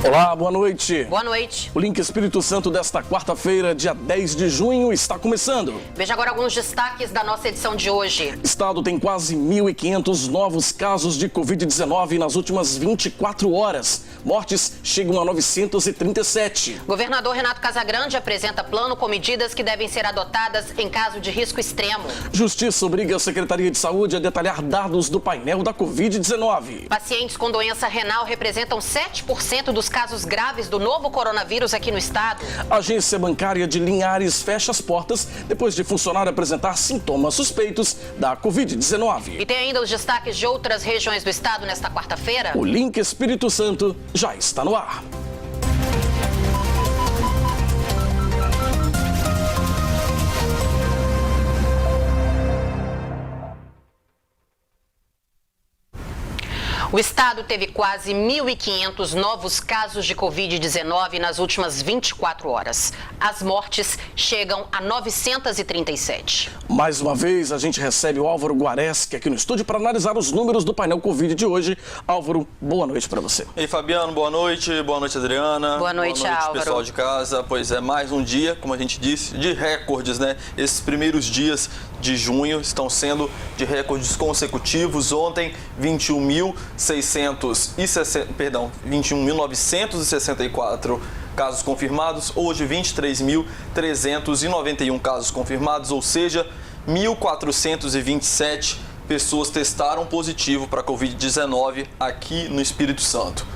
Olá, boa noite. Boa noite. O Link Espírito Santo desta quarta-feira, dia 10 de junho, está começando. Veja agora alguns destaques da nossa edição de hoje. O estado tem quase 1.500 novos casos de Covid-19 nas últimas 24 horas. Mortes chegam a 937. Governador Renato Casagrande apresenta plano com medidas que devem ser adotadas em caso de risco extremo. Justiça obriga a Secretaria de Saúde a detalhar dados do painel da Covid-19. Pacientes com doença renal representam 7% dos casos graves do novo coronavírus aqui no estado. A agência bancária de Linhares fecha as portas depois de funcionário apresentar sintomas suspeitos da Covid-19. E tem ainda os destaques de outras regiões do estado nesta quarta-feira. O Link Espírito Santo já está no ar. O estado teve quase 1.500 novos casos de Covid-19 nas últimas 24 horas. As mortes chegam a 937. Mais uma vez, a gente recebe o Álvaro Guareschi aqui no estúdio para analisar os números do painel Covid de hoje. Álvaro, boa noite para você. Ei, Fabiano, boa noite, Adriana. Boa noite, Álvaro. Pessoal de casa. Pois é, mais um dia, como a gente disse, de recordes, né? Esses primeiros dias de junho estão sendo de recordes consecutivos. Ontem, 21.964 casos confirmados. Hoje, 23.391 casos confirmados, ou seja, 1.427 pessoas testaram positivo para a Covid-19 aqui no Espírito Santo.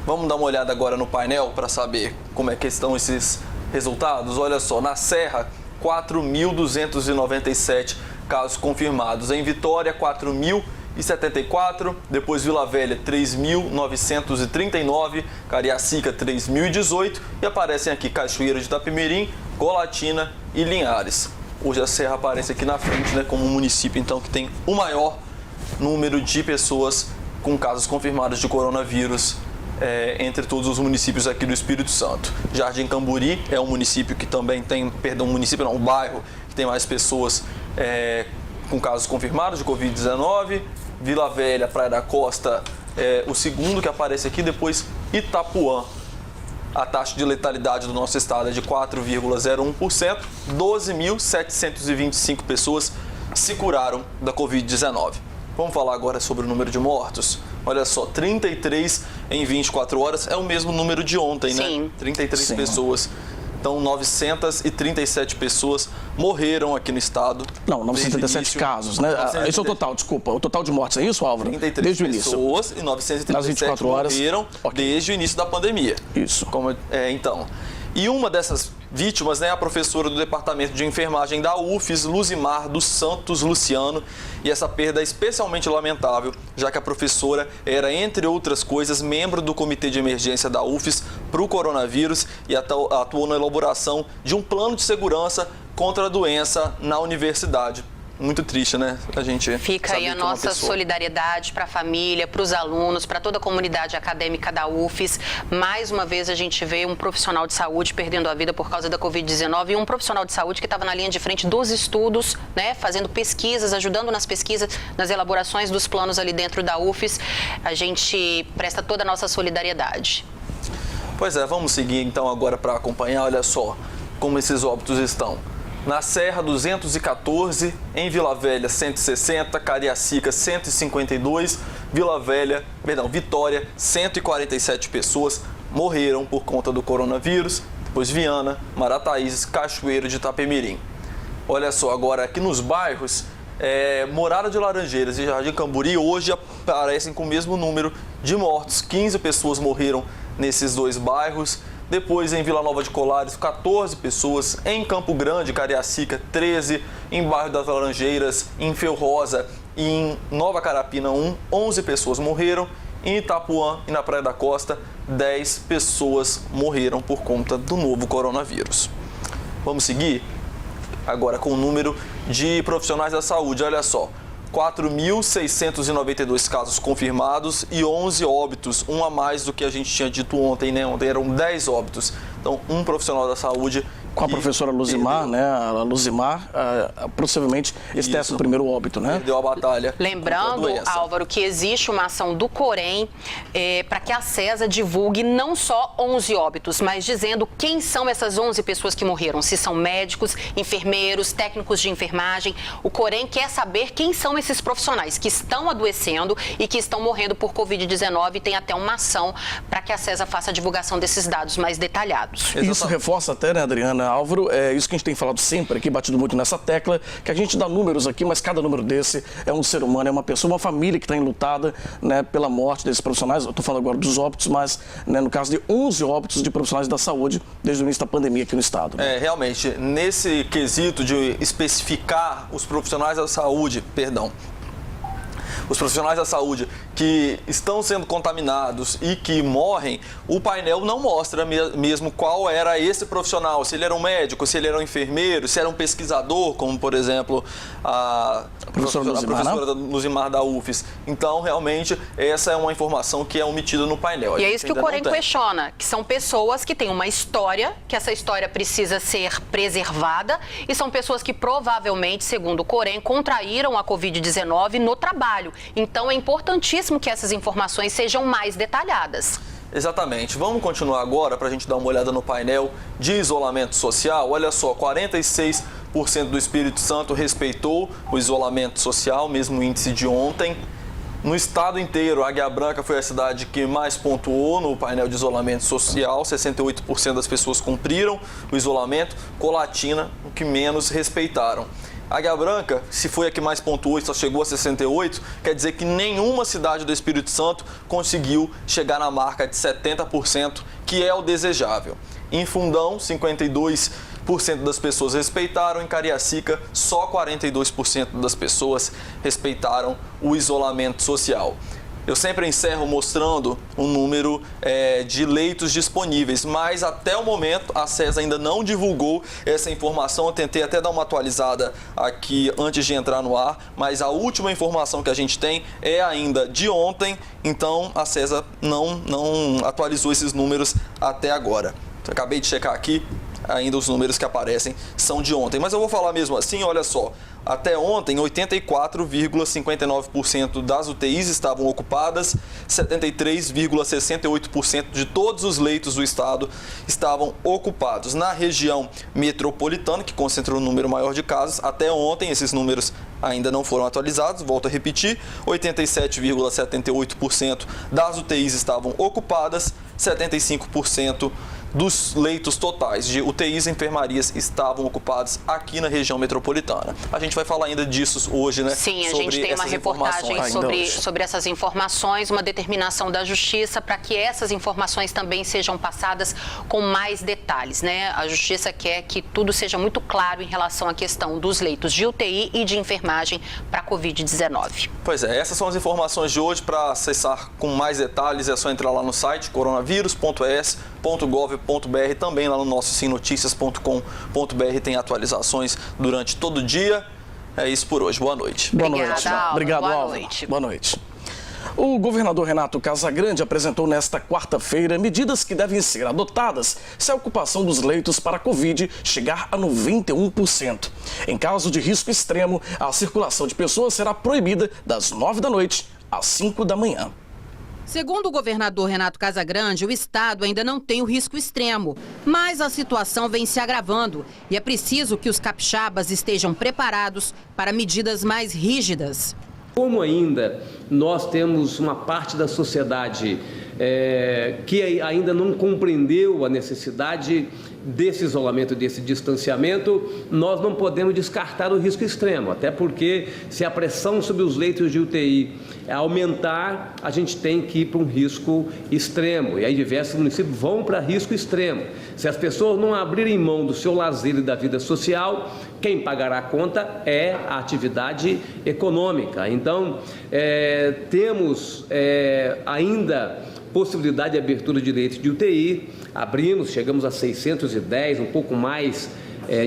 Vamos dar uma olhada agora no painel para saber como é que estão esses resultados. Olha só, na Serra, 4.297 casos confirmados. Em Vitória, 4.074, depois Vila Velha 3.939, Cariacica 3.018 e aparecem aqui Cachoeira de Itapemirim, Colatina e Linhares. Hoje a Serra aparece aqui na frente, né, como um município então que tem o maior número de pessoas com casos confirmados de coronavírus entre todos os municípios aqui do Espírito Santo. Jardim Camburi é um município que também tem, um bairro que tem mais pessoas com casos confirmados de Covid-19. Vila Velha, Praia da Costa, o segundo que aparece aqui, depois Itapuã. A taxa de letalidade do nosso estado é de 4,01%, 12.725 pessoas se curaram da Covid-19. Vamos falar agora sobre o número de mortos. Olha só, 33 em 24 horas é o mesmo número de ontem, Sim. né? 33 Sim. pessoas. Então, 937 pessoas morreram aqui no estado. Não, 937 casos, né? Esse é o total, desculpa. O total de mortes, é isso, Álvaro? 33 desde o início. pessoas e 937 nas 24 horas morreram desde o início da pandemia. Isso. Então. E uma dessas vítimas, né, a professora do Departamento de Enfermagem da UFES, Luzimar dos Santos Luciano. E essa perda é especialmente lamentável, já que a professora era, entre outras coisas, membro do Comitê de Emergência da UFES para o coronavírus e atuou na elaboração de um plano de segurança contra a doença na universidade. Muito triste, né? A gente Fica aí a nossa solidariedade para a família, para os alunos, para toda a comunidade acadêmica da UFES. Mais uma vez a gente vê um profissional de saúde perdendo a vida por causa da Covid-19 e um profissional de saúde que estava na linha de frente dos estudos, né? Fazendo pesquisas, ajudando nas pesquisas, nas elaborações dos planos ali dentro da UFES. A gente presta toda a nossa solidariedade. Pois é, vamos seguir então agora para acompanhar, olha só como esses óbitos estão. Na Serra, 214, em Vila Velha, 160, Cariacica, 152, Vitória, 147 pessoas morreram por conta do coronavírus, depois Viana, Marataízes, Cachoeiro de Itapemirim. Olha só, agora aqui nos bairros, Morada de Laranjeiras e Jardim Camburi hoje aparecem com o mesmo número de mortos, 15 pessoas morreram nesses dois bairros. Depois, em Vila Nova de Colares, 14 pessoas. Em Campo Grande, Cariacica, 13. Em Bairro das Laranjeiras, em Felrosa e em Nova Carapina, 11 pessoas morreram. Em Itapuã e na Praia da Costa, 10 pessoas morreram por conta do novo coronavírus. Vamos seguir agora com o número de profissionais da saúde. Olha só. 4.692 casos confirmados e 11 óbitos, um a mais do que a gente tinha dito ontem, né? Ontem eram 10 óbitos. Então, um profissional da saúde Com a professora Luzimar, né? A Luzimar, possivelmente, esse é o primeiro óbito, né? Perdeu a batalha. Lembrando, Álvaro, que existe uma ação do Corém para que a CESA divulgue não só 11 óbitos, mas dizendo quem são essas 11 pessoas que morreram. Se são médicos, enfermeiros, técnicos de enfermagem. O Corém quer saber quem são esses profissionais que estão adoecendo e que estão morrendo por Covid-19 e tem até uma ação para que a CESA faça a divulgação desses dados mais detalhados. Isso reforça até, né, Adriana, Álvaro, é isso que a gente tem falado sempre aqui, batido muito nessa tecla, que a gente dá números aqui, mas cada número desse é um ser humano, é uma pessoa, uma família que está enlutada, né, pela morte desses profissionais. Eu estou falando agora dos óbitos, mas, né, no caso de 11 óbitos de profissionais da saúde desde o início da pandemia aqui no estado. Né? Realmente, nesse quesito de especificar os profissionais da saúde, os profissionais da saúde que estão sendo contaminados e que morrem, o painel não mostra mesmo qual era esse profissional, se ele era um médico, se ele era um enfermeiro, se era um pesquisador, como por exemplo a professora Luzimar da UFES. Então, realmente, essa é uma informação que é omitida no painel. E é isso que o Corém questiona, que são pessoas que têm uma história, que essa história precisa ser preservada, e são pessoas que provavelmente, segundo o Corém, contraíram a Covid-19 no trabalho. Então, é importantíssimo que essas informações sejam mais detalhadas. Exatamente. Vamos continuar agora para a gente dar uma olhada no painel de isolamento social. Olha só, 46% do Espírito Santo respeitou o isolamento social, mesmo índice de ontem. No estado inteiro, Águia Branca foi a cidade que mais pontuou no painel de isolamento social, 68% das pessoas cumpriram o isolamento, Colatina, o que menos respeitaram. Águia Branca, se foi a que mais pontuou e só chegou a 68, quer dizer que nenhuma cidade do Espírito Santo conseguiu chegar na marca de 70%, que é o desejável. Em Fundão, 52% das pessoas respeitaram, em Cariacica, só 42% das pessoas respeitaram o isolamento social. Eu sempre encerro mostrando o número de leitos disponíveis, mas até o momento a CESA ainda não divulgou essa informação. Eu tentei até dar uma atualizada aqui antes de entrar no ar, mas a última informação que a gente tem é ainda de ontem, então a CESA não atualizou esses números até agora. Acabei de checar aqui, ainda os números que aparecem são de ontem, mas eu vou falar mesmo assim, olha só. Até ontem, 84,59% das UTIs estavam ocupadas, 73,68% de todos os leitos do estado estavam ocupados. Na região metropolitana, que concentrou um número maior de casos, até ontem esses números ainda não foram atualizados, volto a repetir, 87,78% das UTIs estavam ocupadas, 75% dos leitos totais de UTIs e enfermarias estavam ocupados aqui na região metropolitana. A gente vai falar ainda disso hoje, né? Sim, a gente tem uma reportagem sobre essas informações, uma determinação da Justiça para que essas informações também sejam passadas com mais detalhes, né? A Justiça quer que tudo seja muito claro em relação à questão dos leitos de UTI e de enfermagem para a Covid-19. Pois é, essas são as informações de hoje. Para acessar com mais detalhes é só entrar lá no site coronavírus.es.gov.br, também lá no nosso simnoticias.com.br tem atualizações durante todo o dia. É isso por hoje. Boa noite. Boa noite. Obrigado, Álvaro. Boa noite. O governador Renato Casagrande apresentou nesta quarta-feira medidas que devem ser adotadas se a ocupação dos leitos para a Covid chegar a 91%. Em caso de risco extremo, a circulação de pessoas será proibida das 9 da noite às 5 da manhã. Segundo o governador Renato Casagrande, o estado ainda não tem o risco extremo, mas a situação vem se agravando e é preciso que os capixabas estejam preparados para medidas mais rígidas. Como ainda nós temos uma parte da sociedade que ainda não compreendeu a necessidade desse isolamento, desse distanciamento, nós não podemos descartar o risco extremo, até porque se a pressão sobre os leitos de UTI aumentar, a gente tem que ir para um risco extremo, e aí diversos municípios vão para risco extremo. Se as pessoas não abrirem mão do seu lazer e da vida social, quem pagará a conta é a atividade econômica. Então, temos ainda possibilidade de abertura de leitos de UTI, chegamos a 610, um pouco mais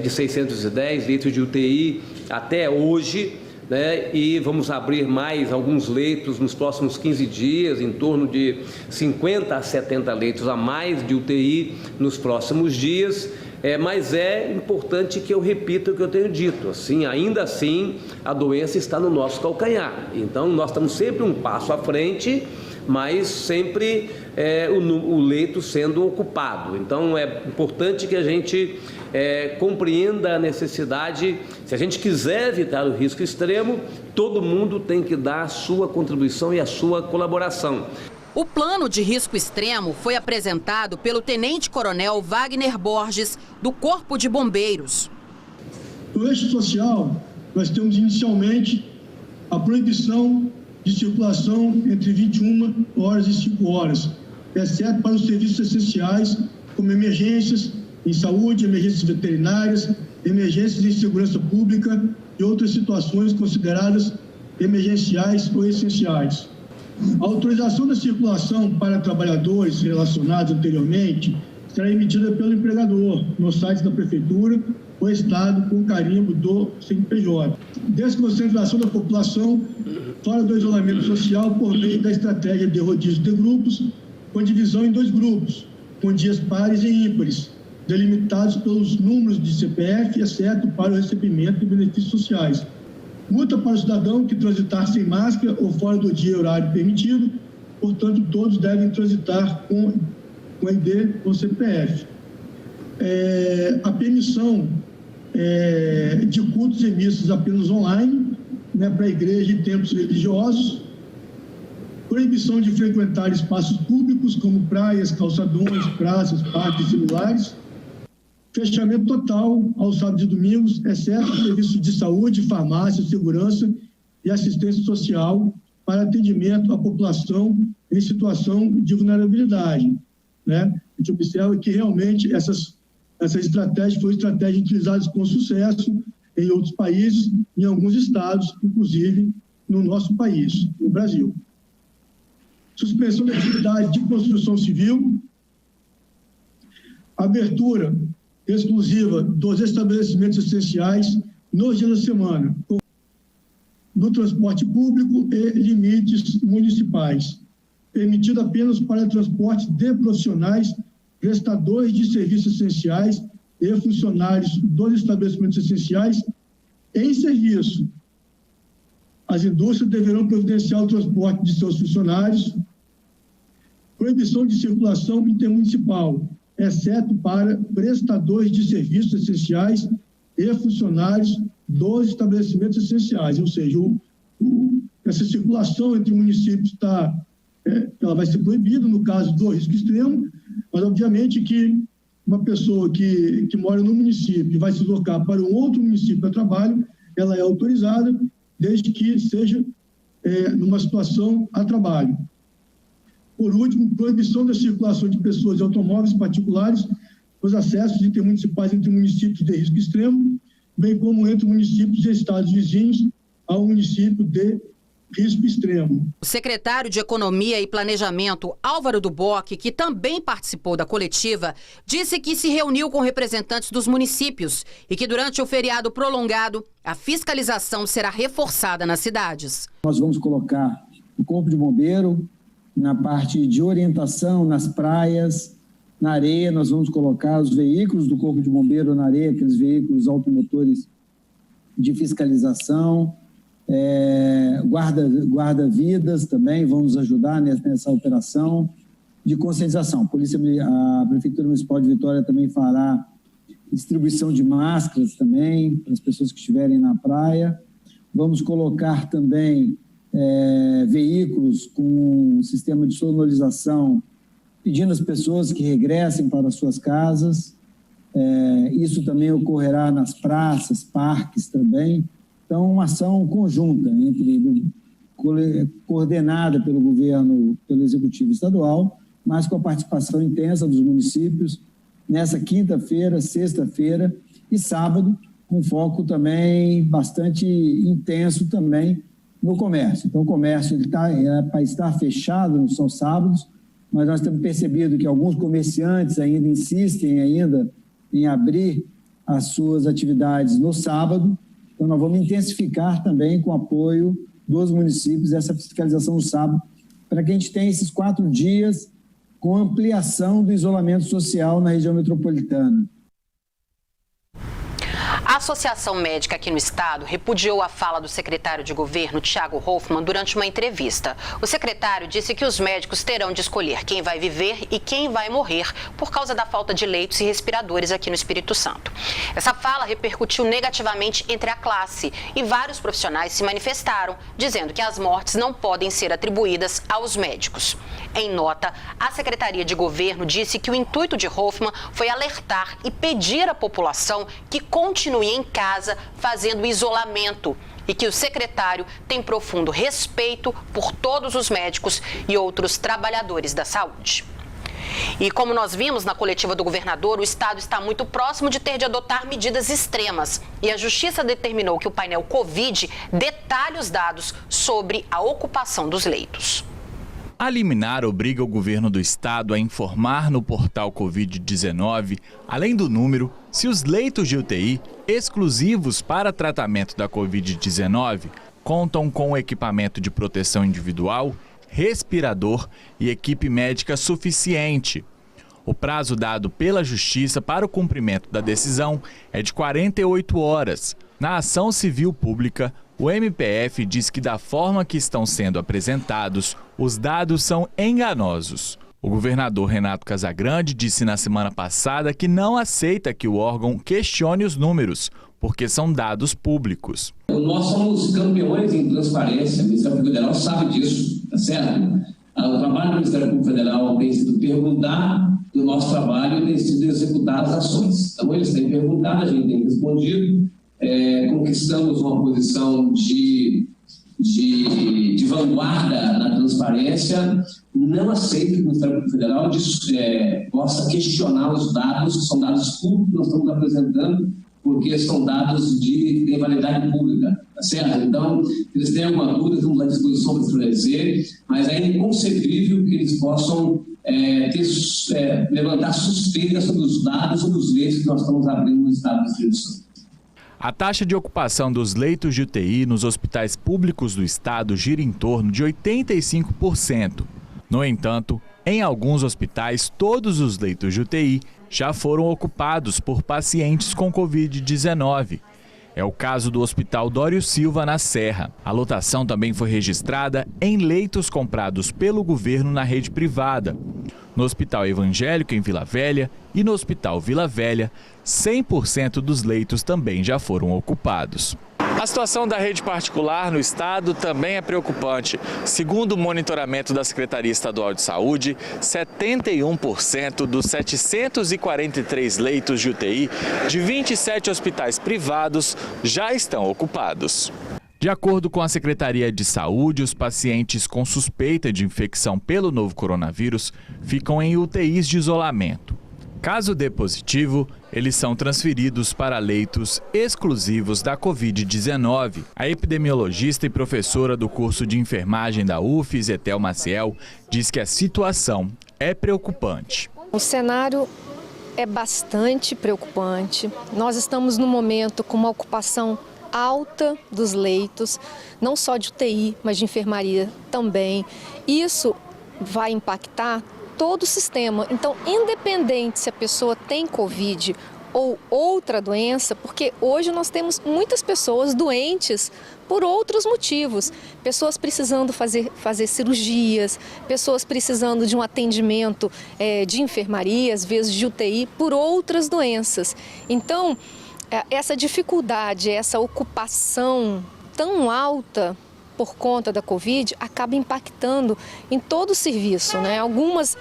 de 610 leitos de UTI até hoje, né? E vamos abrir mais alguns leitos nos próximos 15 dias, em torno de 50 a 70 leitos a mais de UTI nos próximos dias. Mas é importante que eu repita o que eu tenho dito. Assim, ainda assim, a doença está no nosso calcanhar. Então, nós estamos sempre um passo à frente, mas sempre o leito sendo ocupado. Então, é importante que a gente compreenda a necessidade. Se a gente quiser evitar o risco extremo, todo mundo tem que dar a sua contribuição e a sua colaboração. O plano de risco extremo foi apresentado pelo tenente-coronel Wagner Borges, do Corpo de Bombeiros. No eixo social, nós temos inicialmente a proibição de circulação entre 21 horas e 5 horas, exceto para os serviços essenciais, como emergências em saúde, emergências veterinárias, emergências em segurança pública e outras situações consideradas emergenciais ou essenciais. A autorização da circulação para trabalhadores relacionados anteriormente será emitida pelo empregador no site da Prefeitura ou Estado com carimbo do CNPJ. Desconcentração da população fora do isolamento social por meio da estratégia de rodízio de grupos, com divisão em 2 grupos, com dias pares e ímpares, delimitados pelos números de CPF, exceto para o recebimento de benefícios sociais. Multa para o cidadão que transitar sem máscara ou fora do dia e horário permitido, portanto, todos devem transitar com ID ou CPF. A permissão de cultos e missas apenas online, para a igreja e templos religiosos, proibição de frequentar espaços públicos como praias, calçadões, praças, parques e similares, fechamento total aos sábados e domingos, exceto serviços de saúde, farmácia, segurança e assistência social para atendimento à população em situação de vulnerabilidade. A gente observa que realmente essas estratégias foram estratégias utilizadas com sucesso em outros países, em alguns estados, inclusive no nosso país, no Brasil. Suspensão da atividade de construção civil, abertura exclusiva dos estabelecimentos essenciais nos dias da semana, no transporte público e limites municipais, permitido apenas para transporte de profissionais, prestadores de serviços essenciais e funcionários dos estabelecimentos essenciais em serviço. As indústrias deverão providenciar o transporte de seus funcionários, proibição de circulação intermunicipal, exceto para prestadores de serviços essenciais e funcionários dos estabelecimentos essenciais, ou seja, essa circulação entre municípios ela vai ser proibida no caso do risco extremo, mas obviamente que uma pessoa que mora no município e vai se deslocar para um outro município a trabalho, ela é autorizada desde que seja numa situação a trabalho. Por último, proibição da circulação de pessoas e automóveis particulares nos acessos intermunicipais entre municípios de risco extremo, bem como entre municípios e estados vizinhos ao município de risco extremo. O secretário de Economia e Planejamento, Álvaro do Bock, que também participou da coletiva, disse que se reuniu com representantes dos municípios e que durante o feriado prolongado, a fiscalização será reforçada nas cidades. Nós vamos colocar o Corpo de Bombeiro na parte de orientação, nas praias, na areia. Nós vamos colocar os veículos do Corpo de Bombeiro na areia, aqueles veículos automotores de fiscalização, guarda-vidas também vão nos ajudar nessa operação de conscientização. A Prefeitura Municipal de Vitória também fará distribuição de máscaras também para as pessoas que estiverem na praia. Vamos colocar também veículos com um sistema de sonorização, pedindo às pessoas que regressem para as suas casas. Isso também ocorrerá nas praças, parques também. Então, uma ação conjunta, coordenada pelo governo, pelo Executivo Estadual, mas com a participação intensa dos municípios, nessa quinta-feira, sexta-feira e sábado, com foco também bastante intenso também no comércio. Então, o comércio para estar fechado, não são sábados, mas nós temos percebido que alguns comerciantes ainda insistem em abrir as suas atividades no sábado. Então, nós vamos intensificar também com o apoio dos municípios essa fiscalização no sábado, para que a gente tenha esses 4 dias com ampliação do isolamento social na região metropolitana. A Associação Médica aqui no estado repudiou a fala do secretário de governo, Thiago Hoffmann, durante uma entrevista. O secretário disse que os médicos terão de escolher quem vai viver e quem vai morrer por causa da falta de leitos e respiradores aqui no Espírito Santo. Essa fala repercutiu negativamente entre a classe e vários profissionais se manifestaram, dizendo que as mortes não podem ser atribuídas aos médicos. Em nota, a Secretaria de Governo disse que o intuito de Hoffmann foi alertar e pedir à população que continue em casa fazendo isolamento e que o secretário tem profundo respeito por todos os médicos e outros trabalhadores da saúde. E como nós vimos na coletiva do governador, o estado está muito próximo de ter de adotar medidas extremas. E a Justiça determinou que o painel Covid detalhe os dados sobre a ocupação dos leitos. A liminar obriga o governo do estado a informar no portal Covid-19, além do número, se os leitos de UTI exclusivos para tratamento da Covid-19 contam com equipamento de proteção individual, respirador e equipe médica suficiente. O prazo dado pela Justiça para o cumprimento da decisão é de 48 horas. Na ação civil pública, o MPF diz que da forma que estão sendo apresentados, os dados são enganosos. O governador Renato Casagrande disse na semana passada que não aceita que o órgão questione os números, porque são dados públicos. Nós somos campeões em transparência, o Ministério Público Federal sabe disso, tá certo? O trabalho do Ministério Público Federal tem sido perguntar do nosso trabalho e tem sido executar as ações. Então eles têm perguntado, a gente tem respondido, conquistamos uma posição de vanguarda na transparência. Não aceito que o Ministério Público Federal possa questionar os dados, que são dados públicos que nós estamos apresentando, porque são dados de validade pública, tá certo? Então, se eles têm alguma dúvida, estamos à disposição para esclarecer, mas é inconcebível que eles possam levantar suspeitas sobre os dados, sobre os leitos que nós estamos abrindo no estado do Espírito Santo. A taxa de ocupação dos leitos de UTI nos hospitais públicos do estado gira em torno de 85%. No entanto, em alguns hospitais, todos os leitos de UTI já foram ocupados por pacientes com Covid-19. É o caso do Hospital Dório Silva, na Serra. A lotação também foi registrada em leitos comprados pelo governo na rede privada. No Hospital Evangélico, em Vila Velha, e no Hospital Vila Velha, 100% dos leitos também já foram ocupados. A situação da rede particular no estado também é preocupante. Segundo o monitoramento da Secretaria Estadual de Saúde, 71% dos 743 leitos de UTI de 27 hospitais privados já estão ocupados. De acordo com a Secretaria de Saúde, os pacientes com suspeita de infecção pelo novo coronavírus ficam em UTIs de isolamento. Caso dê positivo, eles são transferidos para leitos exclusivos da Covid-19. A epidemiologista e professora do curso de enfermagem da UFES, Etel Maciel, diz que a situação é preocupante. O cenário é bastante preocupante. Nós estamos num momento com uma ocupação alta dos leitos, não só de UTI, mas de enfermaria também. Isso vai impactar todo o sistema. Então, independente se a pessoa tem Covid ou outra doença, porque hoje nós temos muitas pessoas doentes por outros motivos, pessoas precisando fazer cirurgias, pessoas precisando de um atendimento de enfermaria, às vezes de UTI, por outras doenças. Então, essa dificuldade, essa ocupação tão alta por conta da Covid, acaba impactando em todo o serviço, né? Algumas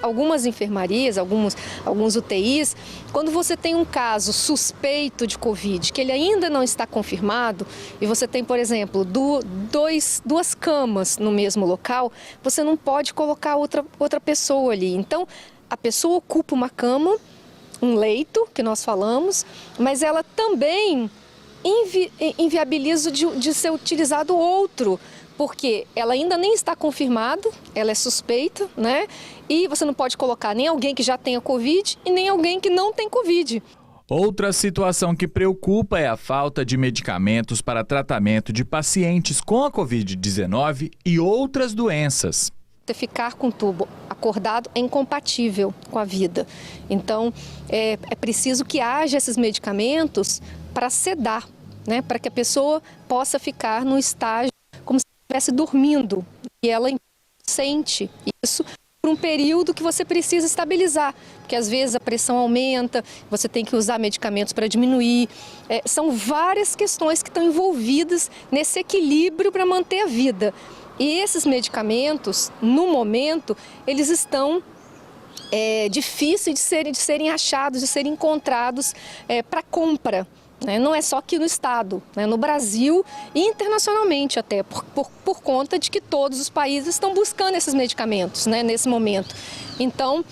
enfermarias, alguns UTIs, quando você tem um caso suspeito de Covid, que ele ainda não está confirmado, e você tem, por exemplo, duas camas no mesmo local, você não pode colocar outra pessoa ali. Então, a pessoa ocupa uma cama, um leito, que nós falamos, mas ela também inviabiliza de ser utilizado outro, porque ela ainda nem está confirmada, ela é suspeita, né? E você não pode colocar nem alguém que já tenha Covid e nem alguém que não tem Covid. Outra situação que preocupa é a falta de medicamentos para tratamento de pacientes com a Covid-19 e outras doenças. Ficar com o tubo acordado é incompatível com a vida. Então, é preciso que haja esses medicamentos para sedar, né, para que a pessoa possa ficar no estágio como se estivesse dormindo. E ela sente isso por um período que você precisa estabilizar, porque às vezes a pressão aumenta, você tem que usar medicamentos para diminuir. São várias questões que estão envolvidas nesse equilíbrio para manter a vida. E esses medicamentos, no momento, eles estão difíceis de serem achados, de serem encontrados para compra. Não é só aqui no estado, no Brasil e internacionalmente até, por conta de que todos os países estão buscando esses medicamentos, nesse momento. Então,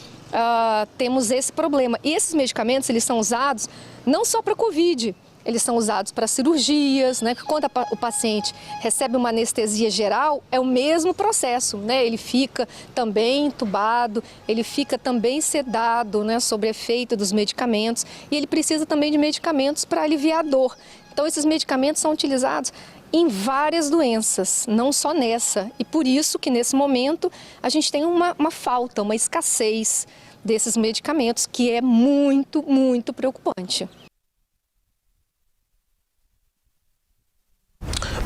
temos esse problema. E esses medicamentos, eles são usados não só para Covid, eles são usados para cirurgias, quando o paciente recebe uma anestesia geral, é o mesmo processo, Ele fica também entubado, ele fica também sedado, sob efeito dos medicamentos, e ele precisa também de medicamentos para aliviar a dor. Então, esses medicamentos são utilizados em várias doenças, não só nessa, e por isso que nesse momento a gente tem uma falta, uma escassez desses medicamentos, que é muito, muito preocupante.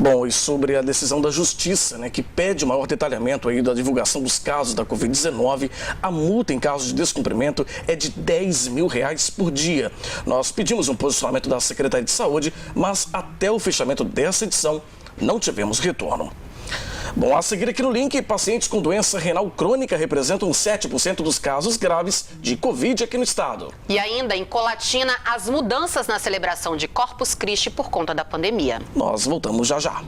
Bom, e sobre a decisão da Justiça, que pede maior detalhamento aí da divulgação dos casos da Covid-19, a multa em caso de descumprimento é de R$10 mil por dia. Nós pedimos um posicionamento da Secretaria de Saúde, mas até o fechamento dessa edição não tivemos retorno. Bom, a seguir aqui no link, pacientes com doença renal crônica representam 7% dos casos graves de Covid aqui no estado. E ainda em Colatina, as mudanças na celebração de Corpus Christi por conta da pandemia. Nós voltamos já já.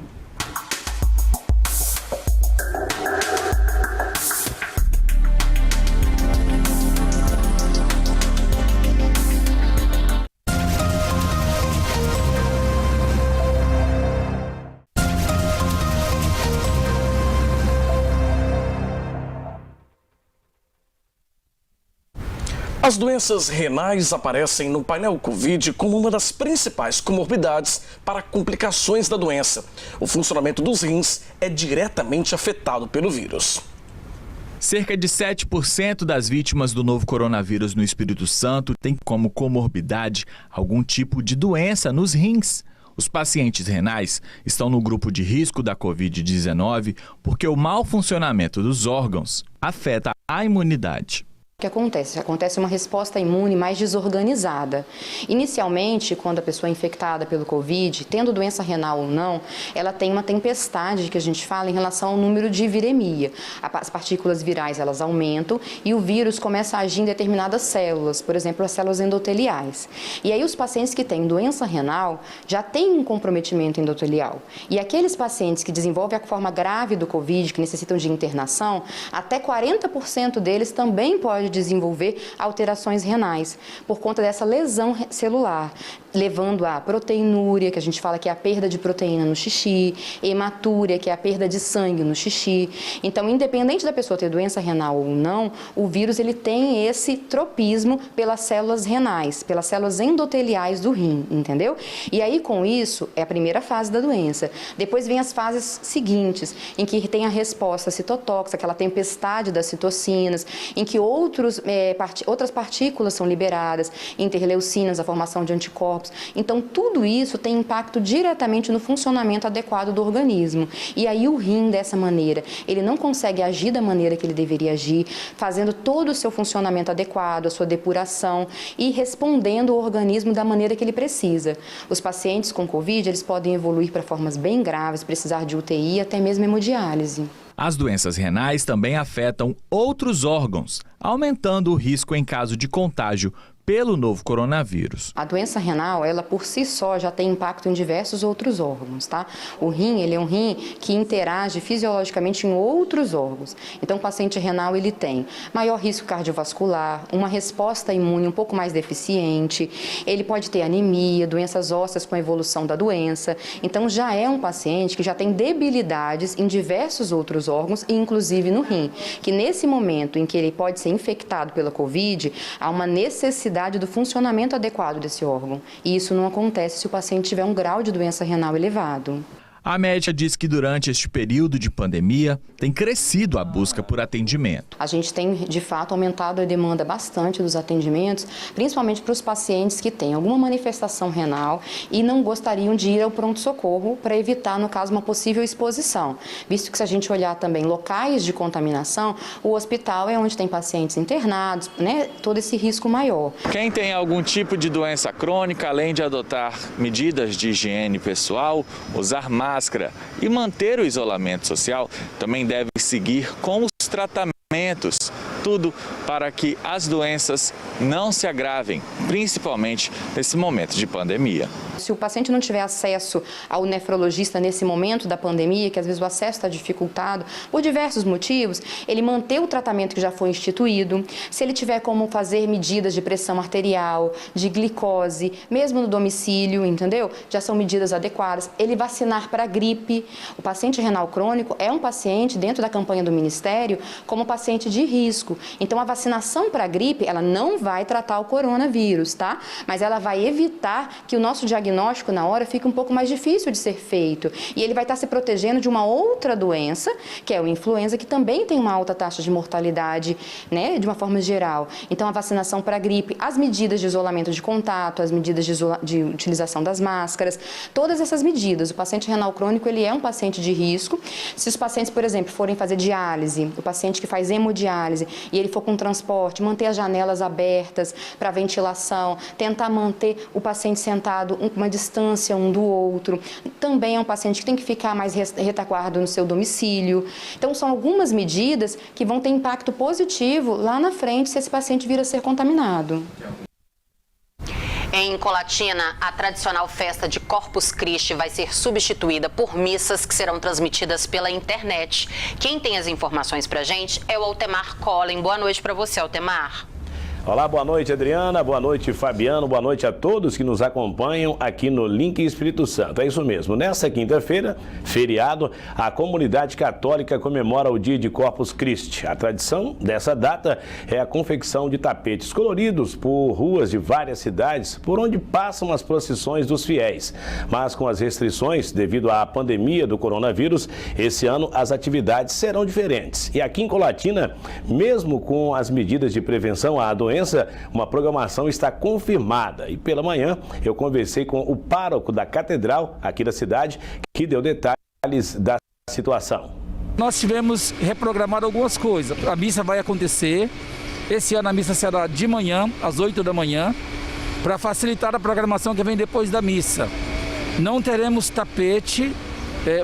As doenças renais aparecem no painel Covid como uma das principais comorbidades para complicações da doença. O funcionamento dos rins é diretamente afetado pelo vírus. Cerca de 7% das vítimas do novo coronavírus no Espírito Santo têm como comorbidade algum tipo de doença nos rins. Os pacientes renais estão no grupo de risco da Covid-19 porque o mau funcionamento dos órgãos afeta a imunidade. O que acontece? Acontece uma resposta imune mais desorganizada. Inicialmente, quando a pessoa é infectada pelo Covid, tendo doença renal ou não, ela tem uma tempestade que a gente fala em relação ao número de viremia. As partículas virais elas aumentam e o vírus começa a agir em determinadas células, por exemplo, as células endoteliais. E aí os pacientes que têm doença renal já têm um comprometimento endotelial. E aqueles pacientes que desenvolvem a forma grave do Covid, que necessitam de internação, até 40% deles também pode desenvolver alterações renais por conta dessa lesão celular, levando a proteinúria, que a gente fala que é a perda de proteína no xixi, hematúria, que é a perda de sangue no xixi. Então, independente da pessoa ter doença renal ou não, o vírus ele tem esse tropismo pelas células renais, pelas células endoteliais do rim, entendeu? E aí, com isso, é a primeira fase da doença. Depois vem as fases seguintes, em que tem a resposta citotóxica, aquela tempestade das citocinas, em que outras partículas são liberadas, interleucinas, a formação de anticorpos. Então, tudo isso tem impacto diretamente no funcionamento adequado do organismo. E aí, o rim, dessa maneira, ele não consegue agir da maneira que ele deveria agir, fazendo todo o seu funcionamento adequado, a sua depuração e respondendo ao organismo da maneira que ele precisa. Os pacientes com Covid, eles podem evoluir para formas bem graves, precisar de UTI e até mesmo hemodiálise. As doenças renais também afetam outros órgãos, aumentando o risco em caso de contágio pelo novo coronavírus. A doença renal, ela por si só já tem impacto em diversos outros órgãos, tá? O rim, ele é um rim que interage fisiologicamente em outros órgãos. Então, o paciente renal, ele tem maior risco cardiovascular, uma resposta imune um pouco mais deficiente, ele pode ter anemia, doenças ósseas com a evolução da doença. Então, já é um paciente que já tem debilidades em diversos outros órgãos, inclusive no rim, que nesse momento em que ele pode ser infectado pela Covid, há uma necessidade do funcionamento adequado desse órgão. E isso não acontece se o paciente tiver um grau de doença renal elevado. A médica diz que durante este período de pandemia tem crescido a busca por atendimento. A gente tem, de fato, aumentado a demanda bastante dos atendimentos, principalmente para os pacientes que têm alguma manifestação renal e não gostariam de ir ao pronto-socorro para evitar, no caso, uma possível exposição. Visto que, se a gente olhar também locais de contaminação, o hospital é onde tem pacientes internados, né, todo esse risco maior. Quem tem algum tipo de doença crônica, além de adotar medidas de higiene pessoal, usar máscara e manter o isolamento social, também deve seguir com os tratamentos, tudo para que as doenças não se agravem, principalmente nesse momento de pandemia. Se o paciente não tiver acesso ao nefrologista nesse momento da pandemia, que às vezes o acesso está dificultado por diversos motivos, ele manter o tratamento que já foi instituído. Se ele tiver como fazer medidas de pressão arterial, de glicose, mesmo no domicílio, entendeu? Já são medidas adequadas. Ele vacinar para gripe. O paciente renal crônico é um paciente, dentro da campanha do Ministério, como paciente de risco. Então, a vacinação para gripe, ela não vai tratar o coronavírus, tá? Mas ela vai evitar que o nosso diagnóstico na hora fica um pouco mais difícil de ser feito. E ele vai estar se protegendo de uma outra doença, que é o influenza, que também tem uma alta taxa de mortalidade, né, de uma forma geral. Então, a vacinação para a gripe, as medidas de isolamento de contato, as medidas de utilização das máscaras, todas essas medidas. O paciente renal crônico, ele é um paciente de risco. Se os pacientes, por exemplo, forem fazer diálise, o paciente que faz hemodiálise e ele for com transporte, manter as janelas abertas para ventilação, tentar manter o paciente sentado uma distância um do outro. Também é um paciente que tem que ficar mais retaguardo no seu domicílio. Então, são algumas medidas que vão ter impacto positivo lá na frente se esse paciente vir a ser contaminado. Em Colatina, a tradicional festa de Corpus Christi vai ser substituída por missas que serão transmitidas pela internet. Quem tem as informações pra gente é o Altemar Collen. Boa noite para você, Altemar. Olá, boa noite, Adriana, boa noite, Fabiano, boa noite a todos que nos acompanham aqui no Link Espírito Santo. É isso mesmo, nesta quinta-feira, feriado, a comunidade católica comemora o dia de Corpus Christi. A tradição dessa data é a confecção de tapetes coloridos por ruas de várias cidades, por onde passam as procissões dos fiéis. Mas com as restrições devido à pandemia do coronavírus, esse ano as atividades serão diferentes. E aqui em Colatina, mesmo com as medidas de prevenção à doença, uma programação está confirmada. E pela manhã eu conversei com o pároco da catedral aqui da cidade, que deu detalhes da situação. Nós tivemos reprogramado algumas coisas. A missa vai acontecer. Esse ano a missa será de manhã, às 8 da manhã, para facilitar a programação que vem depois da missa. Não teremos tapete,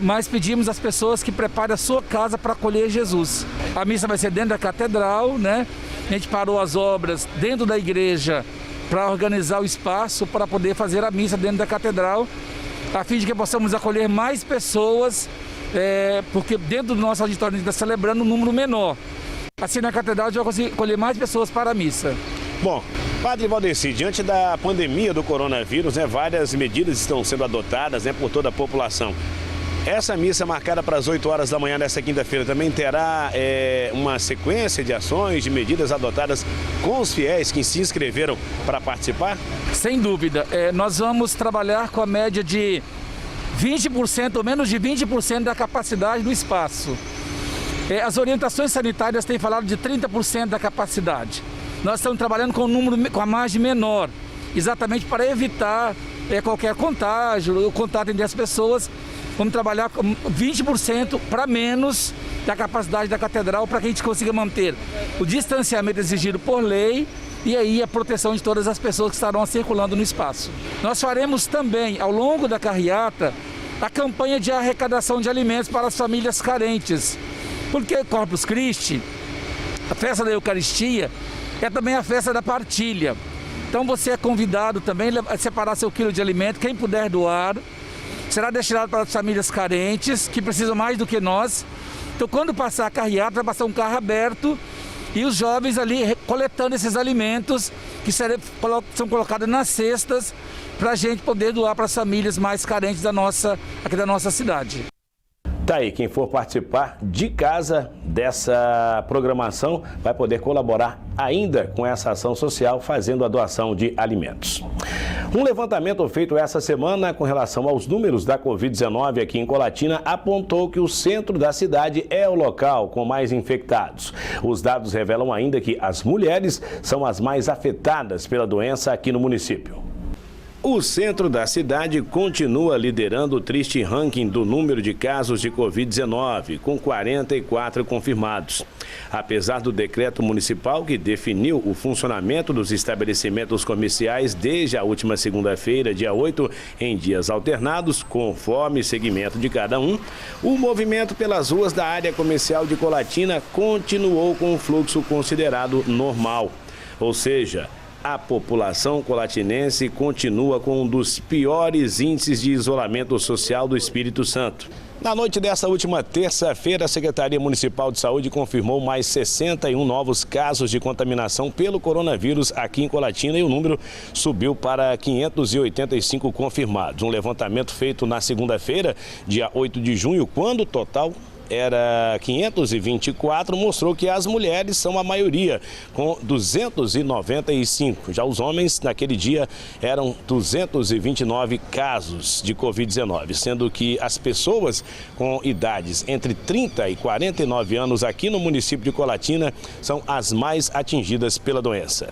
mas pedimos às pessoas que preparem a sua casa para acolher Jesus. A missa vai ser dentro da catedral, né? A gente parou as obras dentro da igreja para organizar o espaço para poder fazer a missa dentro da catedral, a fim de que possamos acolher mais pessoas, porque dentro do nosso auditório a gente está celebrando um número menor. Assim, na catedral a gente vai conseguir acolher mais pessoas para a missa. Bom, Padre Valdeci, diante da pandemia do coronavírus, várias medidas estão sendo adotadas por toda a população. Essa missa marcada para as 8 horas da manhã desta quinta-feira também terá uma sequência de ações, de medidas adotadas com os fiéis que se inscreveram para participar? Sem dúvida. Nós vamos trabalhar com a média de 20% ou menos de 20% da capacidade do espaço. As orientações sanitárias têm falado de 30% da capacidade. Nós estamos trabalhando com a margem menor, exatamente para evitar qualquer contágio, o contato entre as pessoas. Vamos trabalhar com 20% para menos da capacidade da catedral, para que a gente consiga manter o distanciamento exigido por lei e aí a proteção de todas as pessoas que estarão circulando no espaço. Nós faremos também, ao longo da carreata, a campanha de arrecadação de alimentos para as famílias carentes. Porque Corpus Christi, a festa da Eucaristia, é também a festa da partilha. Então você é convidado também a separar seu quilo de alimento, quem puder doar. Será destinado para as famílias carentes, que precisam mais do que nós. Então, quando passar a carreata, vai passar um carro aberto e os jovens ali coletando esses alimentos que são colocados nas cestas para a gente poder doar para as famílias mais carentes aqui da nossa cidade. Tá aí, quem for participar de casa dessa programação vai poder colaborar ainda com essa ação social, fazendo a doação de alimentos. Um levantamento feito essa semana com relação aos números da Covid-19 aqui em Colatina apontou que o centro da cidade é o local com mais infectados. Os dados revelam ainda que as mulheres são as mais afetadas pela doença aqui no município. O centro da cidade continua liderando o triste ranking do número de casos de Covid-19, com 44 confirmados. Apesar do decreto municipal que definiu o funcionamento dos estabelecimentos comerciais desde a última segunda-feira, dia 8, em dias alternados, conforme segmento de cada um, o movimento pelas ruas da área comercial de Colatina continuou com um fluxo considerado normal. Ou seja, a população colatinense continua com um dos piores índices de isolamento social do Espírito Santo. Na noite dessa última terça-feira, a Secretaria Municipal de Saúde confirmou mais 61 novos casos de contaminação pelo coronavírus aqui em Colatina e o número subiu para 585 confirmados. Um levantamento feito na segunda-feira, dia 8 de junho, quando o total era 524, mostrou que as mulheres são a maioria, com 295. Já os homens, naquele dia, eram 229 casos de Covid-19, sendo que as pessoas com idades entre 30 e 49 anos aqui no município de Colatina são as mais atingidas pela doença.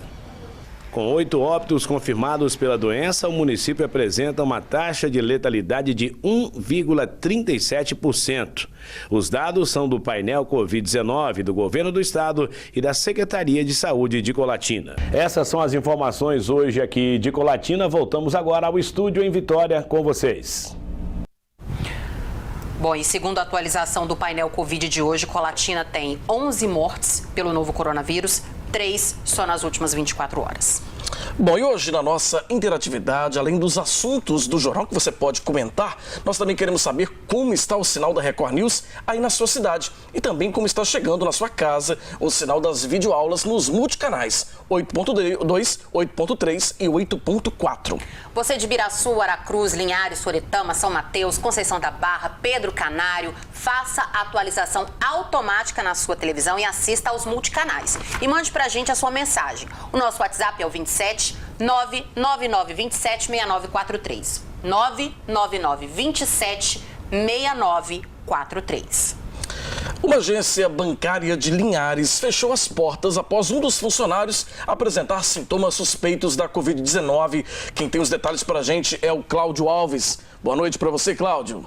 Com 8 óbitos confirmados pela doença, o município apresenta uma taxa de letalidade de 1,37%. Os dados são do painel Covid-19 do Governo do Estado e da Secretaria de Saúde de Colatina. Essas são as informações hoje aqui de Colatina. Voltamos agora ao estúdio em Vitória com vocês. Bom, e segundo a atualização do painel Covid de hoje, Colatina tem 11 mortes pelo novo coronavírus, 3 só nas últimas 24 horas. Bom, e hoje na nossa interatividade, além dos assuntos do jornal que você pode comentar, nós também queremos saber como está o sinal da Record News aí na sua cidade e também como está chegando na sua casa o sinal das videoaulas nos multicanais 8.2, 8.3 e 8.4. Você de Biraçu, Aracruz, Linhares, Soretama, São Mateus, Conceição da Barra, Pedro Canário, faça a atualização automática na sua televisão e assista aos multicanais. E mande pra gente a sua mensagem. O nosso WhatsApp é o 27 999 27 6943. 999 27 6943. Uma agência bancária de Linhares fechou as portas após um dos funcionários apresentar sintomas suspeitos da Covid-19. Quem tem os detalhes para a gente é o Cláudio Alves. Boa noite para você, Cláudio.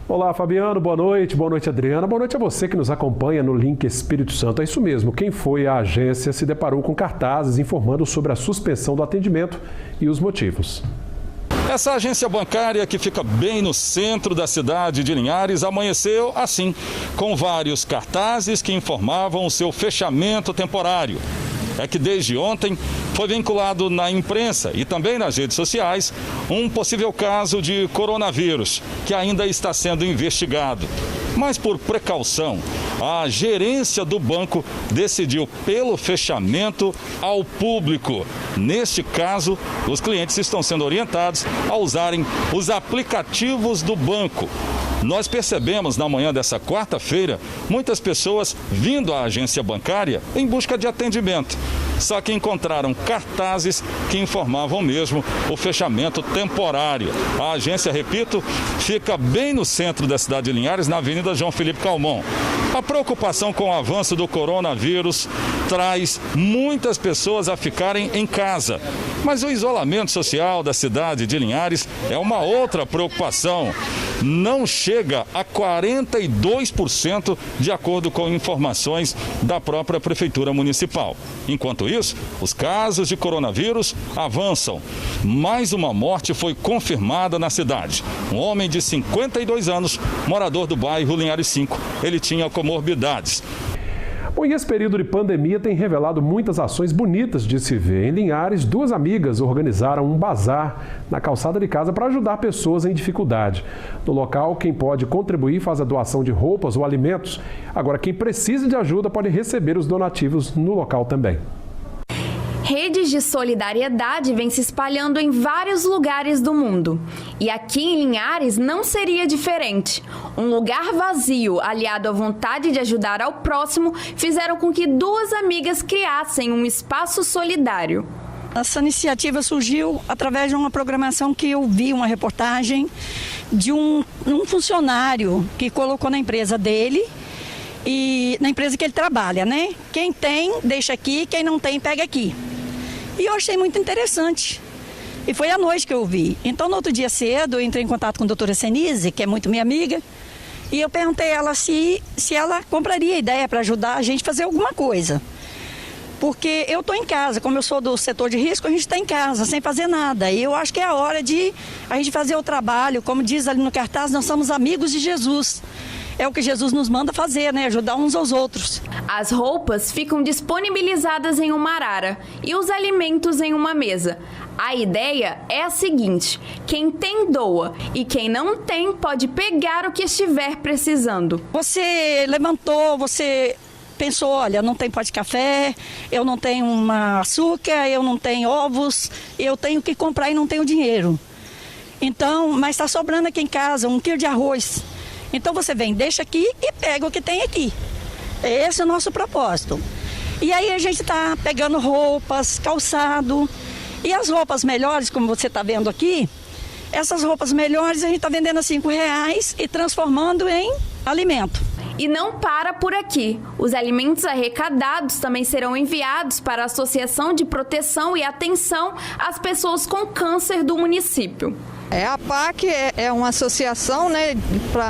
Olá, Fabiano. Boa noite, Adriana. Boa noite a você que nos acompanha no Link Espírito Santo. É isso mesmo, quem foi à agência se deparou com cartazes informando sobre a suspensão do atendimento e os motivos. Essa agência bancária, que fica bem no centro da cidade de Linhares, amanheceu assim, com vários cartazes que informavam o seu fechamento temporário. É que desde ontem foi vinculado na imprensa e também nas redes sociais um possível caso de coronavírus, que ainda está sendo investigado. Mas por precaução, a gerência do banco decidiu pelo fechamento ao público. Neste caso, os clientes estão sendo orientados a usarem os aplicativos do banco. Nós percebemos na manhã dessa quarta-feira muitas pessoas vindo à agência bancária em busca de atendimento. Só que encontraram cartazes que informavam mesmo o fechamento temporário. A agência, repito, fica bem no centro da cidade de Linhares, na Avenida João Felipe Calmon. A preocupação com o avanço do coronavírus traz muitas pessoas a ficarem em casa. Mas o isolamento social da cidade de Linhares é uma outra preocupação. Não chega a 42%, de acordo com informações da própria Prefeitura Municipal. Enquanto isso, os casos de coronavírus avançam. Mais uma morte foi confirmada na cidade. Um homem de 52 anos, morador do bairro Linhares 5. Ele tinha comorbidades. Bom, e esse período de pandemia tem revelado muitas ações bonitas de se ver. Em Linhares, 2 amigas organizaram um bazar na calçada de casa para ajudar pessoas em dificuldade. No local, quem pode contribuir faz a doação de roupas ou alimentos. Agora, quem precisa de ajuda pode receber os donativos no local também. Redes de solidariedade vêm se espalhando em vários lugares do mundo. E aqui em Linhares não seria diferente. Um lugar vazio, aliado à vontade de ajudar ao próximo, fizeram com que 2 amigas criassem um espaço solidário. Essa iniciativa surgiu através de uma programação que eu vi, uma reportagem de um funcionário que colocou na empresa dele e na empresa que ele trabalha, né? Quem tem, deixa aqui, quem não tem, pega aqui. E eu achei muito interessante. E foi à noite que eu vi. Então, no outro dia cedo, eu entrei em contato com a doutora Senise, que é muito minha amiga, e eu perguntei a ela se ela compraria a ideia para ajudar a gente a fazer alguma coisa. Porque eu estou em casa, como eu sou do setor de risco, a gente está em casa, sem fazer nada. E eu acho que é a hora de a gente fazer o trabalho, como diz ali no cartaz, nós somos amigos de Jesus. É o que Jesus nos manda fazer, né? Ajudar uns aos outros. As roupas ficam disponibilizadas em uma arara e os alimentos em uma mesa. A ideia é a seguinte: quem tem doa e quem não tem pode pegar o que estiver precisando. Você levantou, você pensou, olha, não tem pó de café, eu não tenho açúcar, eu não tenho ovos, eu tenho que comprar e não tenho dinheiro. Então, mas está sobrando aqui em casa 1 quilo de arroz. Então você vem, deixa aqui e pega o que tem aqui. Esse é o nosso propósito. E aí a gente está pegando roupas, calçado. E as roupas melhores, como você está vendo aqui, essas roupas melhores a gente está vendendo a R$5 e transformando em alimento. E não para por aqui. Os alimentos arrecadados também serão enviados para a Associação de Proteção e Atenção às Pessoas com Câncer do município. A APAC é uma associação, né,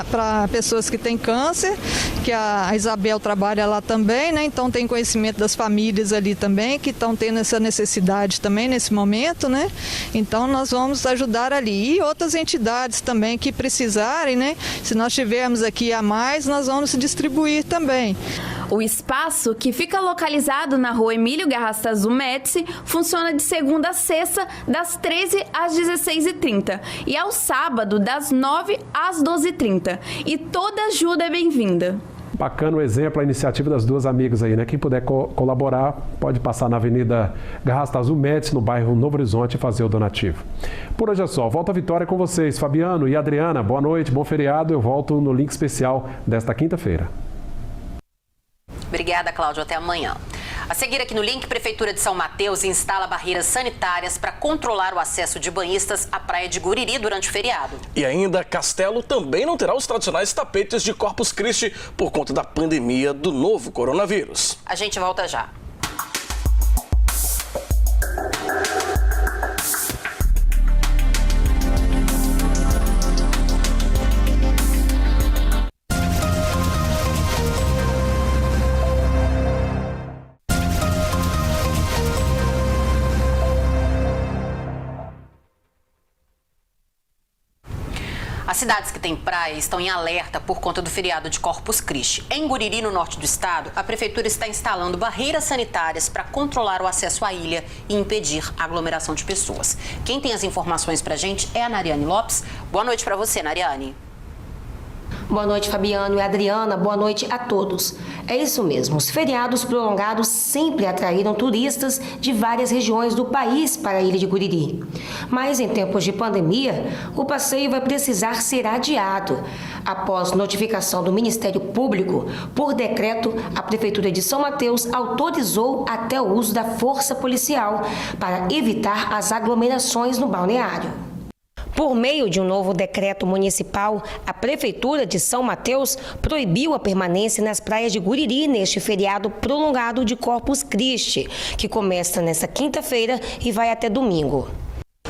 para pessoas que têm câncer, que a Isabel trabalha lá também, né, então tem conhecimento das famílias ali também, que estão tendo essa necessidade também nesse momento, né, então nós vamos ajudar ali. E outras entidades também que precisarem, né, se nós tivermos aqui a mais, nós vamos distribuir também. O espaço, que fica localizado na rua Emílio Garrastazu Médici, funciona de segunda a sexta, das 13 às 16h30 e ao sábado, das 9 às 12h30. E toda ajuda é bem-vinda. Bacana o exemplo, a iniciativa das 2 amigas aí, né? Quem puder colaborar, pode passar na Avenida Garrastazu Médici, no bairro Novo Horizonte, e fazer o donativo. Por hoje é só. Volta à Vitória com vocês. Fabiano e Adriana, boa noite, bom feriado. Eu volto no link especial desta quinta-feira. Obrigada, Cláudio. Até amanhã. A seguir aqui no link, Prefeitura de São Mateus instala barreiras sanitárias para controlar o acesso de banhistas à praia de Guriri durante o feriado. E ainda, Castelo também não terá os tradicionais tapetes de Corpus Christi por conta da pandemia do novo coronavírus. A gente volta já. As cidades que têm praia estão em alerta por conta do feriado de Corpus Christi. Em Guriri, no norte do estado, a prefeitura está instalando barreiras sanitárias para controlar o acesso à ilha e impedir a aglomeração de pessoas. Quem tem as informações para a gente é a Nariane Lopes. Boa noite para você, Nariane. Boa noite, Fabiano e Adriana. Boa noite a todos. É isso mesmo, os feriados prolongados sempre atraíram turistas de várias regiões do país para a ilha de Guriri. Mas em tempos de pandemia, o passeio vai precisar ser adiado. Após notificação do Ministério Público, por decreto, a Prefeitura de São Mateus autorizou até o uso da força policial para evitar as aglomerações no balneário. Por meio de um novo decreto municipal, a Prefeitura de São Mateus proibiu a permanência nas praias de Guriri neste feriado prolongado de Corpus Christi, que começa nesta quinta-feira e vai até domingo.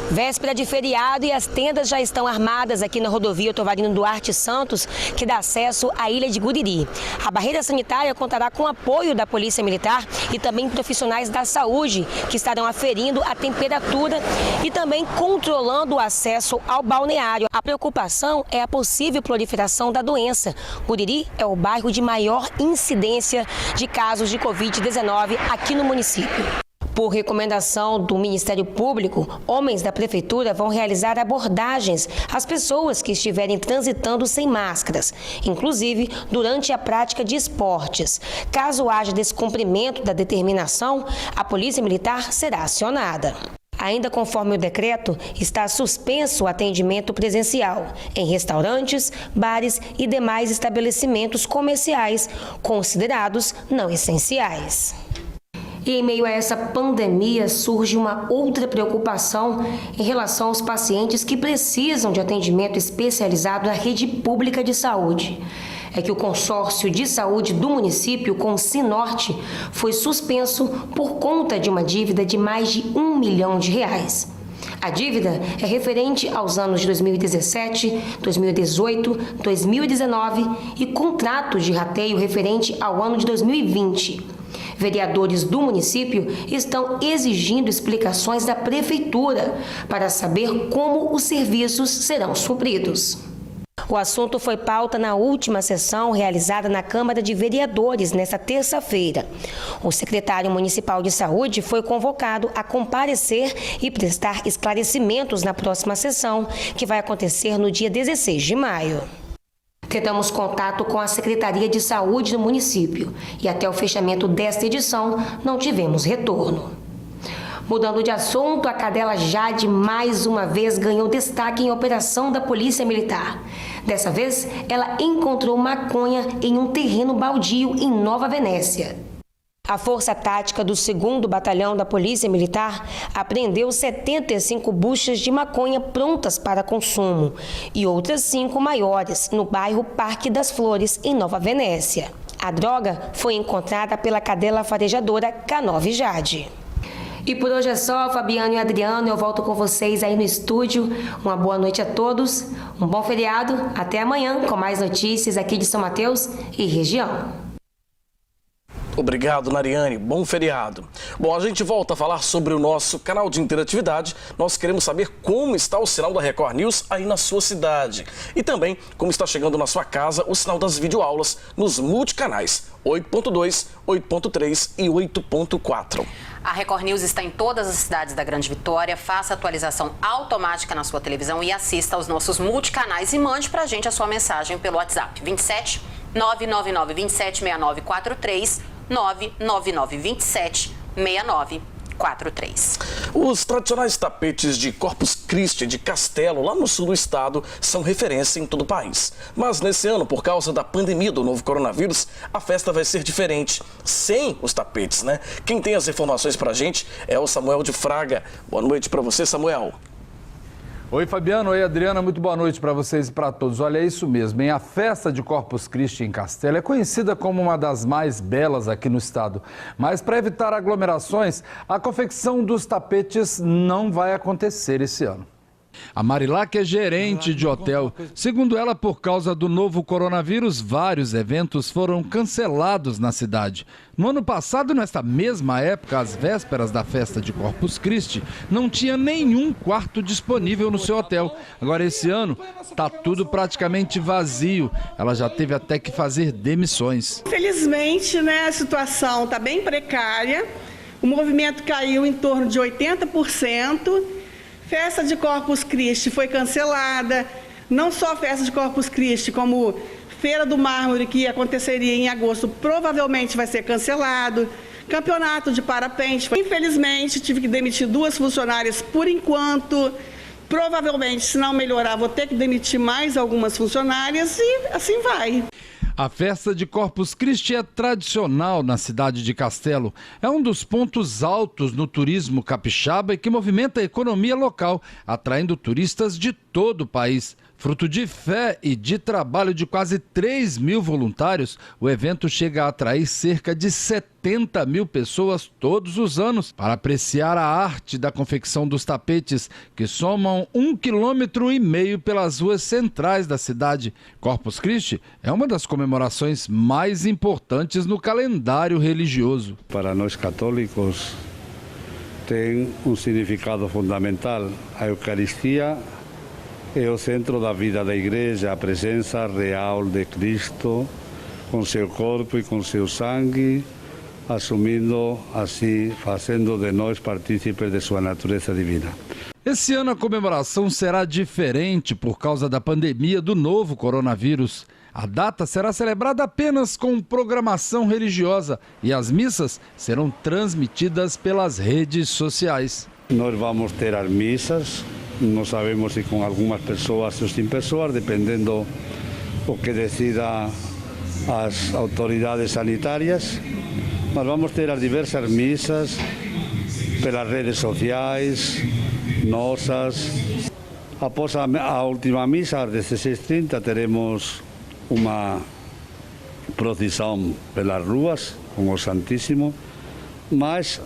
Véspera de feriado e as tendas já estão armadas aqui na rodovia Tovarino Duarte Santos, que dá acesso à ilha de Guriri. A barreira sanitária contará com o apoio da Polícia Militar e também profissionais da saúde, que estarão aferindo a temperatura e também controlando o acesso ao balneário. A preocupação é a possível proliferação da doença. Guriri é o bairro de maior incidência de casos de Covid-19 aqui no município. Por recomendação do Ministério Público, homens da Prefeitura vão realizar abordagens às pessoas que estiverem transitando sem máscaras, inclusive durante a prática de esportes. Caso haja descumprimento da determinação, a Polícia Militar será acionada. Ainda conforme o decreto, está suspenso o atendimento presencial em restaurantes, bares e demais estabelecimentos comerciais considerados não essenciais. E em meio a essa pandemia surge uma outra preocupação em relação aos pacientes que precisam de atendimento especializado na rede pública de saúde. É que o consórcio de saúde do município com o Cinorte foi suspenso por conta de uma dívida de mais de R$1 milhão. A dívida é referente aos anos de 2017, 2018, 2019 e contratos de rateio referente ao ano de 2020. Vereadores do município estão exigindo explicações da prefeitura para saber como os serviços serão supridos. O assunto foi pauta na última sessão realizada na Câmara de Vereadores nesta terça-feira. O secretário municipal de saúde foi convocado a comparecer e prestar esclarecimentos na próxima sessão, que vai acontecer no dia 16 de maio. Tentamos contato com a Secretaria de Saúde do município e até o fechamento desta edição não tivemos retorno. Mudando de assunto, a cadela Jade mais uma vez ganhou destaque em operação da Polícia Militar. Dessa vez, ela encontrou maconha em um terreno baldio em Nova Venécia. A Força Tática do 2º Batalhão da Polícia Militar apreendeu 75 buchas de maconha prontas para consumo e outras 5 maiores no bairro Parque das Flores, em Nova Venécia. A droga foi encontrada pela cadela farejadora K9 Jade. E por hoje é só, Fabiano e Adriano, eu volto com vocês aí no estúdio. Uma boa noite a todos, um bom feriado, até amanhã com mais notícias aqui de São Mateus e região. Obrigado, Nariane. Bom feriado. Bom, a gente volta a falar sobre o nosso canal de interatividade. Nós queremos saber como está o sinal da Record News aí na sua cidade. E também como está chegando na sua casa o sinal das videoaulas nos multicanais 8.2, 8.3 e 8.4. A Record News está em todas as cidades da Grande Vitória. Faça atualização automática na sua televisão e assista aos nossos multicanais e mande pra gente a sua mensagem pelo WhatsApp 27 999 27 6943 999 27 6943. Os tradicionais tapetes de Corpus Christi de Castelo, lá no sul do estado, são referência em todo o país. Mas nesse ano, por causa da pandemia do novo coronavírus, a festa vai ser diferente, sem os tapetes, né? Quem tem as informações pra gente é o Samuel de Fraga. Boa noite pra você, Samuel. Oi, Fabiano. Oi, Adriana. Muito boa noite para vocês e para todos. Olha, é isso mesmo, hein? A festa de Corpus Christi em Castelo é conhecida como uma das mais belas aqui no estado. Mas para evitar aglomerações, a confecção dos tapetes não vai acontecer esse ano. A Marilac é gerente de hotel. Segundo ela, por causa do novo coronavírus, vários eventos foram cancelados na cidade. No ano passado, nesta mesma época, às vésperas da festa de Corpus Christi, não tinha nenhum quarto disponível no seu hotel. Agora, esse ano, está tudo praticamente vazio. Ela já teve até que fazer demissões. Infelizmente, né, a situação está bem precária. O movimento caiu em torno de 80%. Festa de Corpus Christi foi cancelada, não só a festa de Corpus Christi, como Feira do Mármore, que aconteceria em agosto, provavelmente vai ser cancelado. Campeonato de parapente, infelizmente tive que demitir 2 funcionárias por enquanto. Provavelmente, se não melhorar, vou ter que demitir mais algumas funcionárias e assim vai. A festa de Corpus Christi é tradicional na cidade de Castelo. É um dos pontos altos no turismo capixaba e que movimenta a economia local, atraindo turistas de todo o país. Fruto de fé e de trabalho de quase 3 mil voluntários, o evento chega a atrair cerca de 70 mil pessoas todos os anos para apreciar a arte da confecção dos tapetes, que somam 1,5 km pelas ruas centrais da cidade. Corpus Christi é uma das comemorações mais importantes no calendário religioso. Para nós católicos tem um significado fundamental. A Eucaristia é o centro da vida da igreja, a presença real de Cristo, com seu corpo e com seu sangue, assumindo assim, fazendo de nós partícipes de sua natureza divina. Esse ano a comemoração será diferente por causa da pandemia do novo coronavírus. A data será celebrada apenas com programação religiosa e as missas serão transmitidas pelas redes sociais. Nós vamos ter as missas, não sabemos se com algumas pessoas ou sem pessoas, dependendo do que decida as autoridades sanitárias, mas vamos ter as diversas missas pelas redes sociais, nossas. Após a última missa, às 16h30, teremos uma procissão pelas ruas com o Santíssimo, mas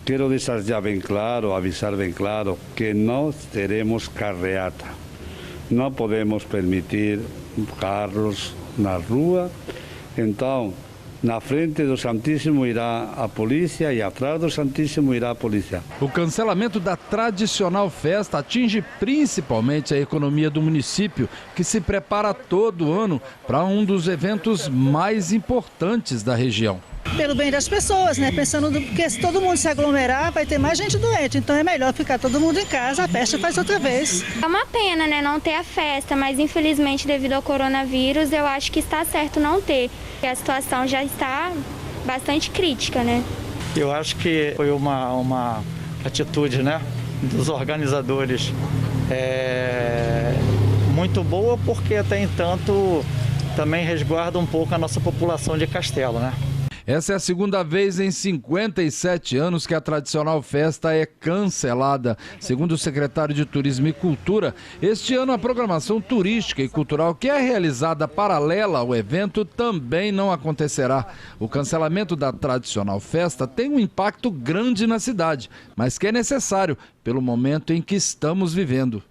quero deixar já bem claro, avisar bem claro, que nós teremos carreata. Não podemos permitir carros na rua, então na frente do Santíssimo irá a polícia e atrás do Santíssimo irá a polícia. O cancelamento da tradicional festa atinge principalmente a economia do município, que se prepara todo ano para um dos eventos mais importantes da região. Pelo bem das pessoas, né? Pensando que se todo mundo se aglomerar, vai ter mais gente doente. Então é melhor ficar todo mundo em casa, a festa faz outra vez. É uma pena, né, não ter a festa, mas infelizmente devido ao coronavírus, eu acho que está certo não ter. A situação já está bastante crítica, né? Eu acho que foi uma atitude, né, dos organizadores muito boa, porque até entanto também resguarda um pouco a nossa população de Castelo, né? Essa é a segunda vez em 57 anos que a tradicional festa é cancelada. Segundo o secretário de Turismo e Cultura, este ano a programação turística e cultural que é realizada paralela ao evento também não acontecerá. O cancelamento da tradicional festa tem um impacto grande na cidade, mas que é necessário pelo momento em que estamos vivendo.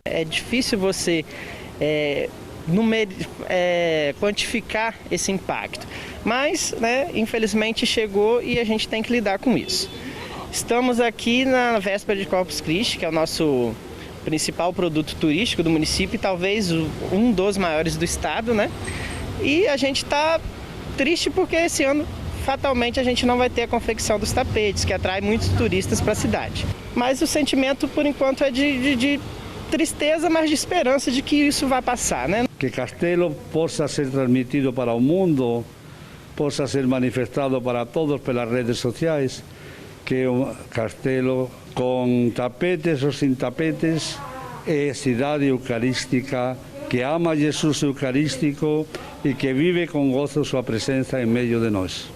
É difícil você quantificar esse impacto, mas, né, infelizmente chegou e a gente tem que lidar com isso. Estamos aqui na véspera de Corpus Christi, que é o nosso principal produto turístico do município e talvez um dos maiores do estado, né? E a gente está triste porque esse ano fatalmente a gente não vai ter a confecção dos tapetes, que atrai muitos turistas para a cidade. Mas o sentimento por enquanto é de tristeza, mas de esperança de que isso vai passar, né? Que Castelo possa ser transmitido para o mundo, possa ser manifestado para todos pelas redes sociais, que o Castelo, com tapetes ou sem tapetes, é cidade eucarística, que ama Jesus eucarístico e que vive com gozo sua presença em meio de nós.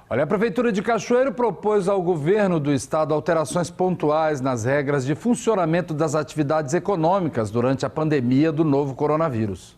Olha, a Prefeitura de Cachoeiro propôs ao governo do estado alterações pontuais nas regras de funcionamento das atividades econômicas durante a pandemia do novo coronavírus.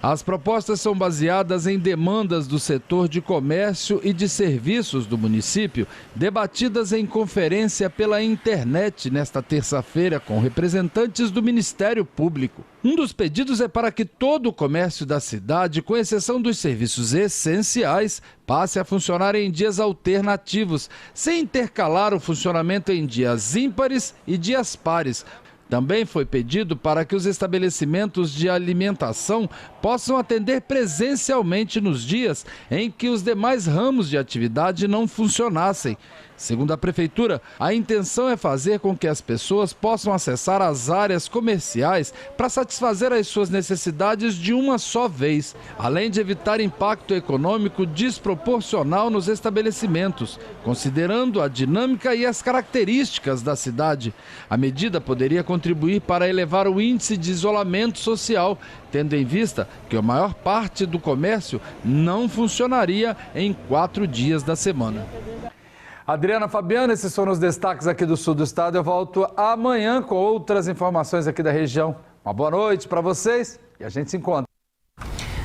As propostas são baseadas em demandas do setor de comércio e de serviços do município, debatidas em conferência pela internet nesta terça-feira com representantes do Ministério Público. Um dos pedidos é para que todo o comércio da cidade, com exceção dos serviços essenciais, passe a funcionar em dias alternativos, sem intercalar o funcionamento em dias ímpares e dias pares. Também foi pedido para que os estabelecimentos de alimentação possam atender presencialmente nos dias em que os demais ramos de atividade não funcionassem. Segundo a Prefeitura, a intenção é fazer com que as pessoas possam acessar as áreas comerciais para satisfazer as suas necessidades de uma só vez, além de evitar impacto econômico desproporcional nos estabelecimentos, considerando a dinâmica e as características da cidade. A medida poderia contribuir para elevar o índice de isolamento social, tendo em vista que a maior parte do comércio não funcionaria em 4 dias da semana. Adriana, Fabiano, esses foram os destaques aqui do sul do estado. Eu volto amanhã com outras informações aqui da região. Uma boa noite para vocês e a gente se encontra.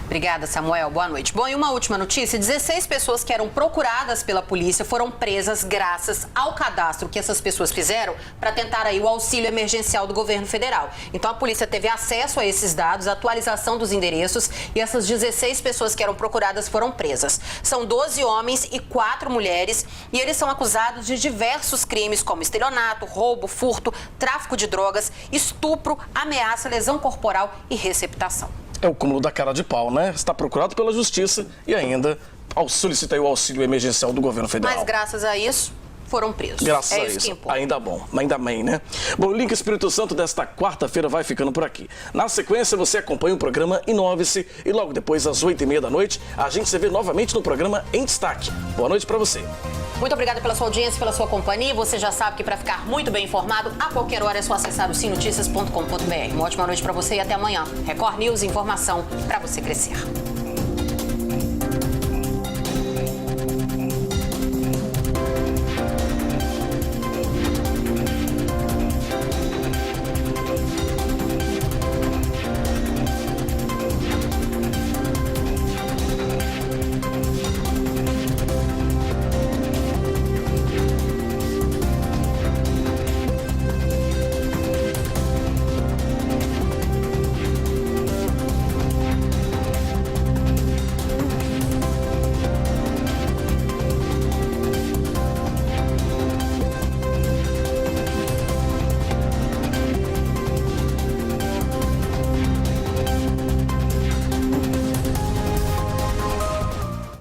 Obrigada, Samuel. Boa noite. Bom, e uma última notícia: 16 pessoas que eram procuradas pela polícia foram presas graças ao cadastro que essas pessoas fizeram para tentar aí o auxílio emergencial do governo federal. Então a polícia teve acesso a esses dados, a atualização dos endereços, e essas 16 pessoas que eram procuradas foram presas. São 12 homens e 4 mulheres e eles são acusados de diversos crimes como estelionato, roubo, furto, tráfico de drogas, estupro, ameaça, lesão corporal e receptação. É o cúmulo da cara de pau, né? Está procurado pela justiça e ainda solicita aí o auxílio emergencial do governo federal. Mas graças a isso, foram presos. Graças a isso isso. que importa. Ainda bom, ainda bem, né? Bom, o Link Espírito Santo desta quarta-feira vai ficando por aqui. Na sequência, você acompanha o programa Inove-se e logo depois, às 8h30 da noite, a gente se vê novamente no programa Em Destaque. Boa noite para você. Muito obrigada pela sua audiência, pela sua companhia. Você já sabe que para ficar muito bem informado, a qualquer hora é só acessar o simnoticias.com.br. Uma ótima noite para você e até amanhã. Record News, informação para você crescer.